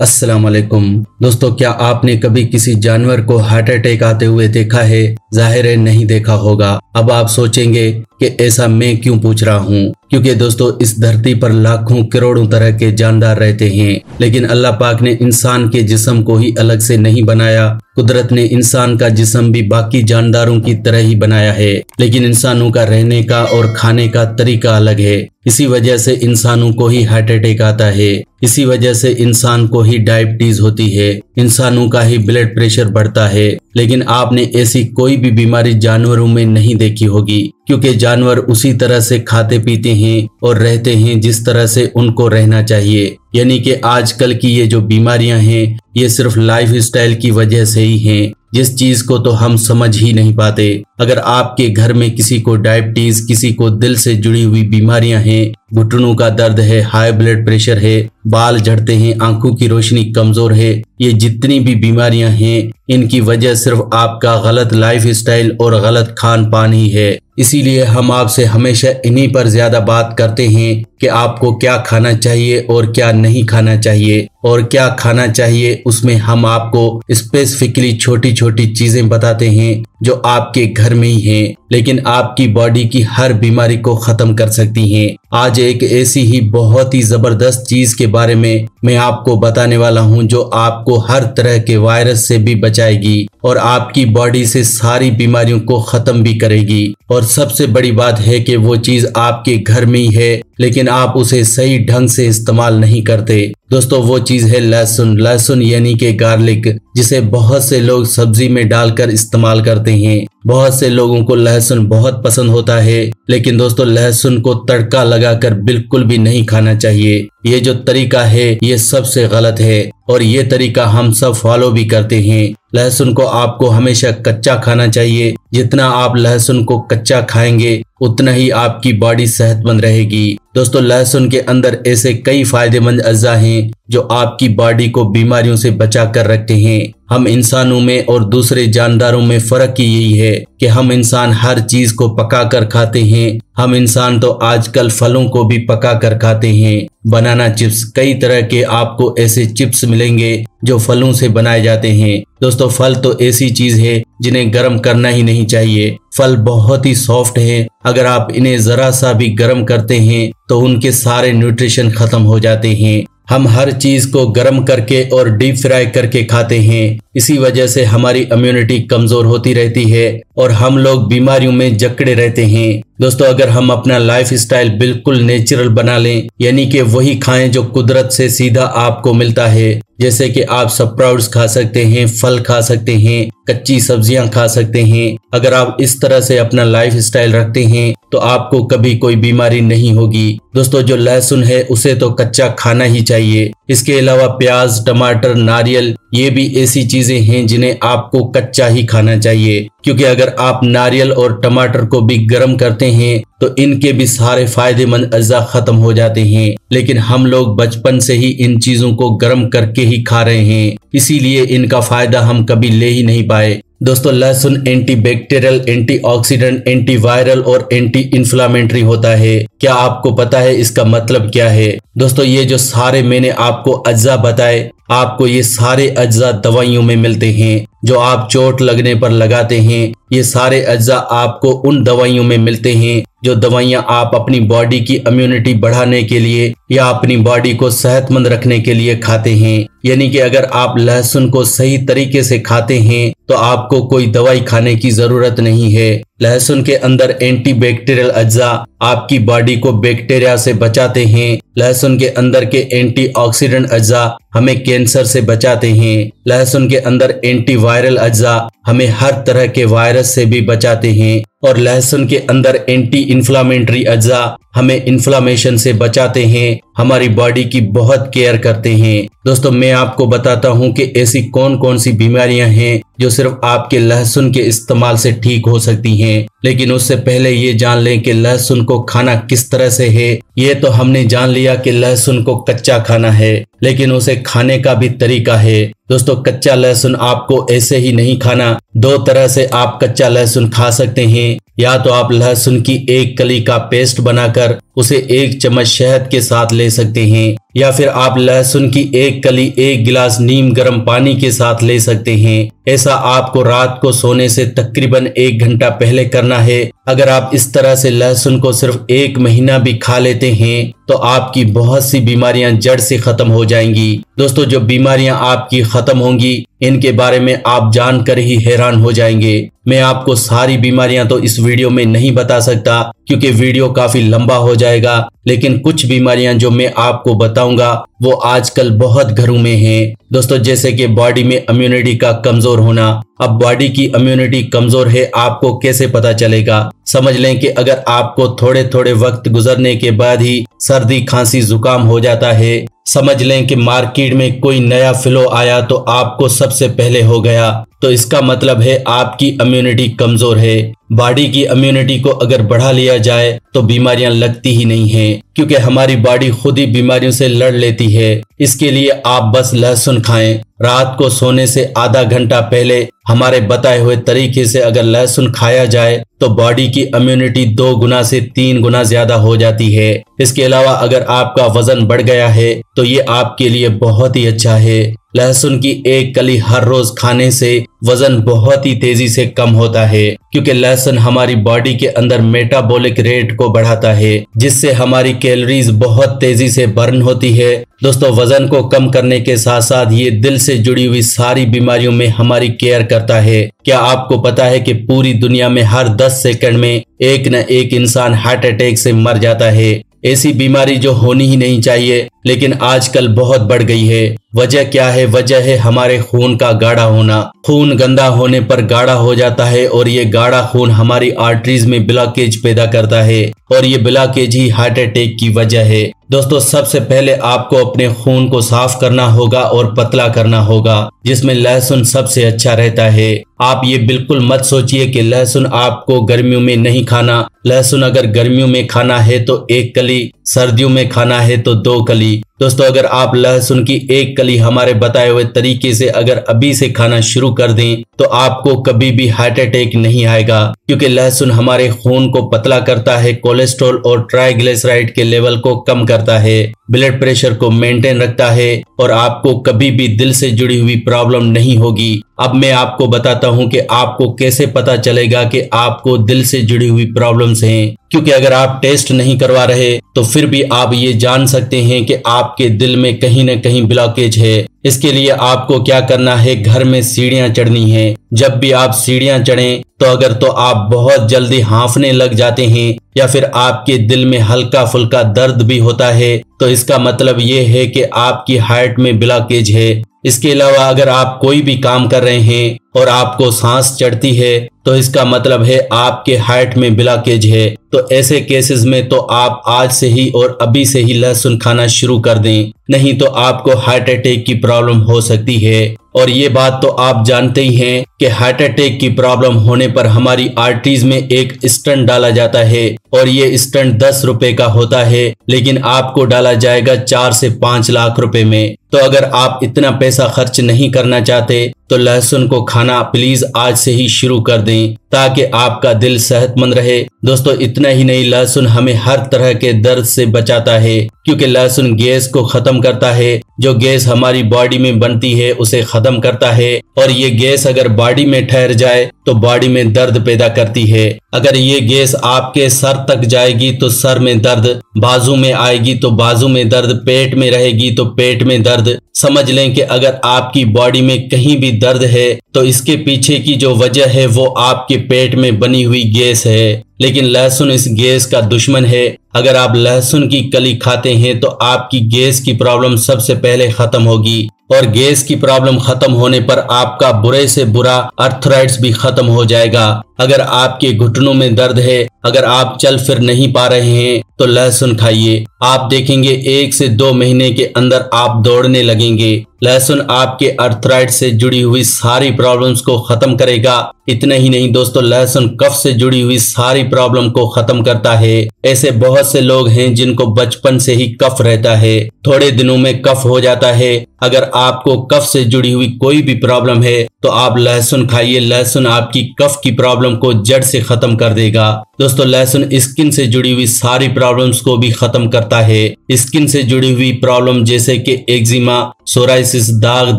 अस्सलाम वालेकुम दोस्तों, क्या आपने कभी किसी जानवर को हार्ट अटैक आते हुए देखा है? जाहिर है नहीं देखा होगा। अब आप सोचेंगे कि ऐसा मैं क्यों पूछ रहा हूँ, क्योंकि दोस्तों इस धरती पर लाखों करोड़ों तरह के जानदार रहते हैं, लेकिन अल्लाह पाक ने इंसान के जिस्म को ही अलग से नहीं बनाया। कुदरत ने इंसान का जिस्म भी बाकी जानदारों की तरह ही बनाया है, लेकिन इंसानों का रहने का और खाने का तरीका अलग है। इसी वजह से इंसानों को ही हार्ट अटैक आता है, इसी वजह से इंसान को ही डायबिटीज होती है, इंसानों का ही ब्लड प्रेशर बढ़ता है। लेकिन आपने ऐसी कोई भी बीमारी जानवरों में नहीं देखी होगी, क्योंकि जानवर उसी तरह से खाते पीते हैं और रहते हैं जिस तरह से उनको रहना चाहिए। यानी कि आजकल की ये जो बीमारियां हैं ये सिर्फ लाइफ स्टाइल की वजह से ही हैं, जिस चीज को तो हम समझ ही नहीं पाते। अगर आपके घर में किसी को डायबिटीज, किसी को दिल से जुड़ी हुई बीमारियां हैं, घुटनों का दर्द है, हाई ब्लड प्रेशर है, बाल झड़ते हैं, आंखों की रोशनी कमजोर है, ये जितनी भी बीमारियां हैं इनकी वजह सिर्फ आपका गलत लाइफ स्टाइल और गलत खान पान ही है। इसीलिए हम आपसे हमेशा इन्हीं पर ज्यादा बात करते हैं कि आपको क्या खाना चाहिए और क्या नहीं खाना चाहिए, और क्या खाना चाहिए उसमें हम आपको स्पेसिफिकली छोटी छोटी चीजें बताते हैं जो आपके घर में ही हैं, लेकिन आपकी बॉडी की हर बीमारी को खत्म कर सकती हैं। आज एक ऐसी ही बहुत ही जबरदस्त चीज के बारे में मैं आपको बताने वाला हूं जो आपको हर तरह के वायरस से भी बचाएगी और आपकी बॉडी से सारी बीमारियों को खत्म भी करेगी। और सबसे बड़ी बात है कि वो चीज आपके घर में ही है, लेकिन आप उसे सही ढंग से इस्तेमाल नहीं करते। दोस्तों वो चीज है लहसुन। लहसुन यानी कि गार्लिक, जिसे बहुत से लोग सब्जी में डालकर इस्तेमाल करते हैं। बहुत से लोगों को लहसुन बहुत पसंद होता है, लेकिन दोस्तों लहसुन को तड़का लगाकर बिल्कुल भी नहीं खाना चाहिए। ये जो तरीका है ये सबसे गलत है और ये तरीका हम सब फॉलो भी करते हैं। लहसुन को आपको हमेशा कच्चा खाना चाहिए। जितना आप लहसुन को कच्चा खाएंगे उतना ही आपकी बॉडी सेहतमंद रहेगी। दोस्तों लहसुन के अंदर ऐसे कई फायदेमंद अज्जा हैं जो आपकी बॉडी को बीमारियों से बचा कर रखते हैं। हम इंसानों में और दूसरे जानदारों में फर्क ही यही है कि हम इंसान हर चीज को पका कर खाते हैं। हम इंसान तो आजकल फलों को भी पका कर खाते हैं। बनाना चिप्स, कई तरह के आपको ऐसे चिप्स मिलेंगे जो फलों से बनाए जाते हैं। दोस्तों फल तो ऐसी चीज है जिन्हें गर्म करना ही नहीं चाहिए। फल बहुत ही सॉफ्ट है, अगर आप इन्हें जरा सा भी गर्म करते हैं तो उनके सारे न्यूट्रिशन खत्म हो जाते हैं। हम हर चीज को गर्म करके और डीप फ्राई करके खाते हैं, इसी वजह से हमारी इम्यूनिटी कमजोर होती रहती है और हम लोग बीमारियों में जकड़े रहते हैं। दोस्तों अगर हम अपना लाइफ स्टाइल बिल्कुल नेचुरल बना लें, यानी कि वही खाएं जो कुदरत से सीधा आपको मिलता है, जैसे कि आप स्प्राउट्स खा सकते हैं, फल खा सकते हैं, कच्ची सब्जियां खा सकते हैं। अगर आप इस तरह से अपना लाइफ स्टाइल रखते हैं तो आपको कभी कोई बीमारी नहीं होगी। दोस्तों जो लहसुन है उसे तो कच्चा खाना ही चाहिए। इसके अलावा प्याज, टमाटर, नारियल, ये भी ऐसी चीजें हैं जिन्हें आपको कच्चा ही खाना चाहिए, क्योंकि अगर आप नारियल और टमाटर को भी गर्म करते हैं तो इनके भी सारे फायदेमंद अज्जा खत्म हो जाते हैं। लेकिन हम लोग बचपन से ही इन चीजों को गर्म करके ही खा रहे हैं, इसीलिए इनका फायदा हम कभी ले ही नहीं पाए। दोस्तों लहसुन एंटी बैक्टीरियल, एंटीऑक्सीडेंट, एंटीवायरल और एंटी इन्फ्लामेटरी होता है। क्या आपको पता है इसका मतलब क्या है? दोस्तों ये जो सारे मैंने आपको अज्जा बताए, आपको ये सारे अज्जा दवाइयों में मिलते हैं जो आप चोट लगने पर लगाते हैं। ये सारे अज्जा आपको उन दवाइयों में मिलते हैं जो दवाइयां आप अपनी बॉडी की इम्यूनिटी बढ़ाने के लिए या अपनी बॉडी को सेहतमंद रखने के लिए खाते हैं। यानी कि अगर आप लहसुन को सही तरीके से खाते हैं तो आपको कोई दवाई खाने की जरूरत नहीं है। लहसुन के अंदर एंटी बैक्टीरियल अज्जा आपकी बॉडी को बैक्टीरिया से बचाते हैं। लहसुन के अंदर के एंटीऑक्सीडेंट अज्जा हमें कैंसर से बचाते हैं। लहसुन के अंदर एंटीवायरल अज्जा हमें हर तरह के वायरस से भी बचाते हैं। और लहसुन के अंदर एंटी इन्फ्लामेटरी अज्जा हमें इन्फ्लामेशन से बचाते हैं, हमारी बॉडी की बहुत केयर करते हैं। दोस्तों मैं आपको बताता हूं कि ऐसी कौन कौन सी बीमारियां हैं जो सिर्फ आपके लहसुन के इस्तेमाल से ठीक हो सकती हैं। लेकिन उससे पहले ये जान लें कि लहसुन को खाना किस तरह से है। ये तो हमने जान लिया कि लहसुन को कच्चा खाना है, लेकिन उसे खाने का भी तरीका है। दोस्तों कच्चा लहसुन आपको ऐसे ही नहीं खाना। दो तरह से आप कच्चा लहसुन खा सकते हैं। या तो आप लहसुन की एक कली का पेस्ट बनाकर उसे 1 चम्मच शहद के साथ ले सकते हैं, या फिर आप लहसुन की एक कली 1 गिलास नीम गर्म पानी के साथ ले सकते हैं। ऐसा आपको रात को सोने से तकरीबन 1 घंटा पहले करना है। अगर आप इस तरह से लहसुन को सिर्फ 1 महीना भी खा लेते हैं तो आपकी बहुत सी बीमारियां जड़ से खत्म हो जाएंगी। दोस्तों, जो बीमारियां आपकी खत्म होंगी इनके बारे में आप जानकर ही हैरान हो जाएंगे। मैं आपको सारी बीमारियां तो इस वीडियो में नहीं बता सकता क्योंकि वीडियो काफी लंबा हो जाएगा, लेकिन कुछ बीमारियां जो मैं आपको बताऊंगा वो आजकल बहुत घरों में हैं। दोस्तों, जैसे कि बॉडी में इम्यूनिटी का कमजोर होना। अब बॉडी की इम्यूनिटी कमजोर है आपको कैसे पता चलेगा? समझ लें कि अगर आपको थोड़े थोड़े वक्त गुजरने के बाद ही सर्दी खांसी जुकाम हो जाता है, समझ लें कि मार्केट में कोई नया फ्लू आया तो आपको सबसे पहले हो गया, तो इसका मतलब है आपकी इम्यूनिटी कमजोर है। बॉडी की इम्यूनिटी को अगर बढ़ा लिया जाए तो बीमारियां लगती ही नहीं हैं, क्योंकि हमारी बॉडी खुद ही बीमारियों से लड़ लेती है। इसके लिए आप बस लहसुन खाएं। रात को सोने से आधा घंटा पहले हमारे बताए हुए तरीके से अगर लहसुन खाया जाए तो बॉडी की इम्यूनिटी 2 गुना से 3 गुना ज्यादा हो जाती है। इसके अलावा अगर आपका वजन बढ़ गया है तो ये आपके लिए बहुत ही अच्छा है। लहसुन की एक कली हर रोज खाने से वजन बहुत ही तेजी से कम होता है, क्योंकि लहसुन हमारी बॉडी के अंदर मेटाबॉलिक रेट को बढ़ाता है, जिससे हमारी कैलोरीज बहुत तेजी से बर्न होती है। दोस्तों, वजन को कम करने के साथ साथ ये दिल से जुड़ी हुई सारी बीमारियों में हमारी केयर करता है। क्या आपको पता है कि पूरी दुनिया में हर 10 सेकंड में एक न एक इंसान हार्ट अटैक से मर जाता है? ऐसी बीमारी जो होनी ही नहीं चाहिए लेकिन आजकल बहुत बढ़ गई है। वजह क्या है? वजह है हमारे खून का गाढ़ा होना। खून गंदा होने पर गाढ़ा हो जाता है और ये गाढ़ा खून हमारी आर्टरीज में ब्लॉकेज पैदा करता है और ये ब्लॉकेज ही हार्ट अटैक की वजह है। दोस्तों, सबसे पहले आपको अपने खून को साफ करना होगा और पतला करना होगा, जिसमें लहसुन सबसे अच्छा रहता है। आप ये बिल्कुल मत सोचिए कि लहसुन आपको गर्मियों में नहीं खाना। लहसुन अगर गर्मियों में खाना है तो 1 कली, सर्दियों में खाना है तो 2 कली। दोस्तों, अगर आप लहसुन की 1 कली हमारे बताए हुए तरीके से अगर अभी से खाना शुरू कर दें तो आपको कभी भी हार्ट अटैक नहीं आएगा, क्योंकि लहसुन हमारे खून को पतला करता है, कोलेस्ट्रॉल और ट्राइग्लिसराइड के लेवल को कम करता है, ब्लड प्रेशर को मेंटेन रखता है और आपको कभी भी दिल से जुड़ी हुई प्रॉब्लम नहीं होगी। अब मैं आपको बताता हूं कि आपको कैसे पता चलेगा कि आपको दिल से जुड़ी हुई प्रॉब्लम्स हैं, क्योंकि अगर आप टेस्ट नहीं करवा रहे तो फिर भी आप ये जान सकते हैं कि आपके दिल में कहीं न कहीं ब्लॉकेज है। इसके लिए आपको क्या करना है? घर में सीढ़ियां चढ़नी है। जब भी आप सीढ़ियां चढ़ें तो आप बहुत जल्दी हांफने लग जाते हैं या फिर आपके दिल में हल्का फुल्का दर्द भी होता है तो इसका मतलब ये है कि आपकी हार्ट में ब्लॉकेज है। इसके अलावा अगर आप कोई भी काम कर रहे हैं और आपको सांस चढ़ती है तो इसका मतलब है आपके हार्ट में ब्लॉकेज है। तो ऐसे केसेस में तो आप आज से ही और अभी से ही लहसुन खाना शुरू कर दें, नहीं तो आपको हार्ट अटैक की प्रॉब्लम हो सकती है। और ये बात तो आप जानते ही हैं कि हार्ट अटैक की प्रॉब्लम होने पर हमारी आर्टरीज में एक स्टंट डाला जाता है और ये स्टंट 10 रुपए का होता है, लेकिन आपको डाला जाएगा 4 से 5 लाख रुपए में। तो अगर आप इतना पैसा खर्च नहीं करना चाहते तो लहसुन को खाना प्लीज आज से ही शुरू कर दें ताकि आपका दिल सेहतमंद रहे। दोस्तों, इतना ही नहीं, लहसुन हमें हर तरह के दर्द से बचाता है, क्योंकि लहसुन गैस को खत्म करता है। जो गैस हमारी बॉडी में बनती है उसे खत्म करता है और ये गैस अगर बॉडी में ठहर जाए तो बॉडी में दर्द पैदा करती है। अगर ये गैस आपके सर तक जाएगी तो सर में दर्द, बाजू में आएगी तो बाजू में दर्द, पेट में रहेगी तो पेट में दर्द। समझ लें कि अगर आपकी बॉडी में कहीं भी दर्द है तो इसके पीछे की जो वजह है वो आपके पेट में बनी हुई गैस है। लेकिन लहसुन इस गैस का दुश्मन है। अगर आप लहसुन की कली खाते हैं तो आपकी गैस की प्रॉब्लम सबसे पहले खत्म होगी और गैस की प्रॉब्लम खत्म होने पर आपका बुरे से बुरा आर्थराइटिस भी खत्म हो जाएगा। अगर आपके घुटनों में दर्द है, अगर आप चल फिर नहीं पा रहे हैं तो लहसुन खाइए। आप देखेंगे 1 से 2 महीने के अंदर आप दौड़ने लगेंगे। लहसुन आपके अर्थराइट से जुड़ी हुई सारी प्रॉब्लम्स को खत्म करेगा। इतना ही नहीं दोस्तों, लहसुन कफ से जुड़ी हुई सारी प्रॉब्लम को खत्म करता है। ऐसे बहुत से लोग हैं जिनको बचपन से ही कफ रहता है, थोड़े दिनों में कफ हो जाता है। अगर आपको कफ से जुड़ी हुई कोई भी प्रॉब्लम है तो आप लहसुन खाइए। लहसुन आपकी कफ की प्रॉब्लम को जड़ से खत्म कर देगा। दोस्तों, लहसुन स्किन से जुड़ी हुई सारी प्रॉब्लम्स को भी खत्म करता है। स्किन से जुड़ी हुई प्रॉब्लम जैसे कि एक्जिमा, सोराइसिस, दाग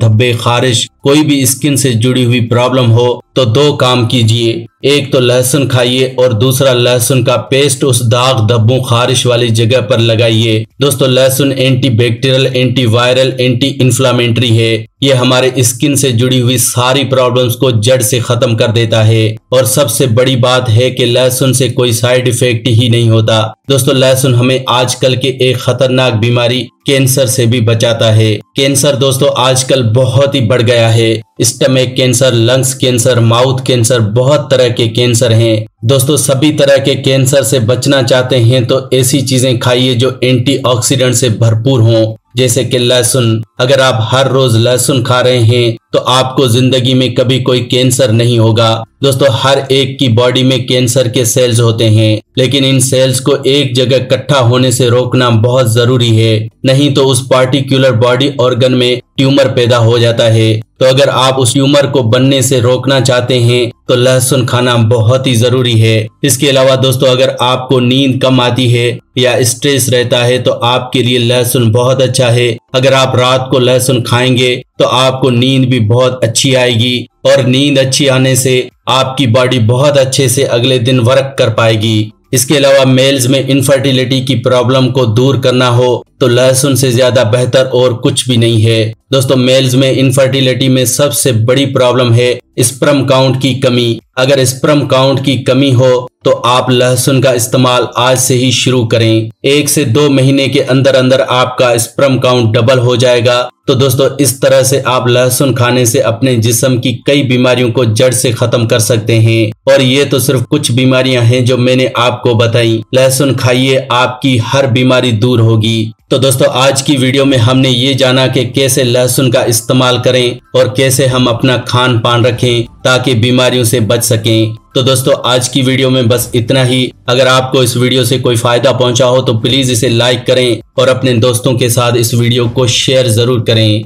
धब्बे, खारिश, कोई भी स्किन से जुड़ी हुई प्रॉब्लम हो तो 2 काम कीजिए। एक तो लहसुन खाइए और दूसरा लहसुन का पेस्ट उस दाग धब्बों खारिश वाली जगह पर लगाइए। दोस्तों, लहसुन anti bacterial, anti viral, anti inflammatory है। ये हमारे स्किन से जुड़ी हुई सारी प्रॉब्लम्स को जड़ से खत्म कर देता है। और सबसे बड़ी बात है कि लहसुन से कोई साइड इफेक्ट ही नहीं होता। दोस्तों, लहसुन हमें आजकल के एक खतरनाक बीमारी कैंसर से भी बचाता है। कैंसर दोस्तों आजकल बहुत ही बढ़ गया है। Stomach cancer, lungs cancer, mouth cancer, बहुत तरह के कैंसर हैं। दोस्तों, सभी तरह के कैंसर से बचना चाहते हैं तो ऐसी चीजें खाइए जो एंटीऑक्सीडेंट से भरपूर हों, जैसे कि लहसुन। अगर आप हर रोज लहसुन खा रहे हैं तो आपको जिंदगी में कभी कोई कैंसर नहीं होगा। दोस्तों, हर एक की बॉडी में कैंसर के सेल्स होते हैं, लेकिन इन सेल्स को एक जगह इकट्ठा होने से रोकना बहुत जरूरी है, नहीं तो उस पार्टिकुलर बॉडी ऑर्गन में ट्यूमर पैदा हो जाता है। तो अगर आप उस ट्यूमर को बनने से रोकना चाहते हैं तो लहसुन खाना बहुत ही जरूरी है। इसके अलावा दोस्तों, अगर आपको नींद कम आती है या स्ट्रेस रहता है तो आपके लिए लहसुन बहुत अच्छा है। अगर आप रात को लहसुन खाएंगे तो आपको नींद भी बहुत अच्छी आएगी और नींद अच्छी आने से आपकी बॉडी बहुत अच्छे से अगले दिन वर्क कर पाएगी। इसके अलावा मेल्स में इनफर्टिलिटी की प्रॉब्लम को दूर करना हो तो लहसुन से ज्यादा बेहतर और कुछ भी नहीं है। दोस्तों, मेल्स में इनफर्टिलिटी में सबसे बड़ी प्रॉब्लम है स्पर्म काउंट की कमी। अगर स्पर्म काउंट की कमी हो तो आप लहसुन का इस्तेमाल आज से ही शुरू करें। 1 से 2 महीने के अंदर अंदर आपका स्पर्म काउंट डबल हो जाएगा। तो दोस्तों, इस तरह से आप लहसुन खाने से अपने जिस्म की कई बीमारियों को जड़ से खत्म कर सकते हैं। और ये तो सिर्फ कुछ बीमारियां हैं जो मैंने आपको बताई। लहसुन खाइए, आपकी हर बीमारी दूर होगी। तो दोस्तों, आज की वीडियो में हमने ये जाना कि कैसे लहसुन का इस्तेमाल करें और कैसे हम अपना खान पान रखें ताकि बीमारियों से बच सकें। तो दोस्तों, आज की वीडियो में बस इतना ही। अगर आपको इस वीडियो से कोई फायदा पहुंचा हो तो प्लीज इसे लाइक करें और अपने दोस्तों के साथ इस वीडियो को शेयर जरूर करें।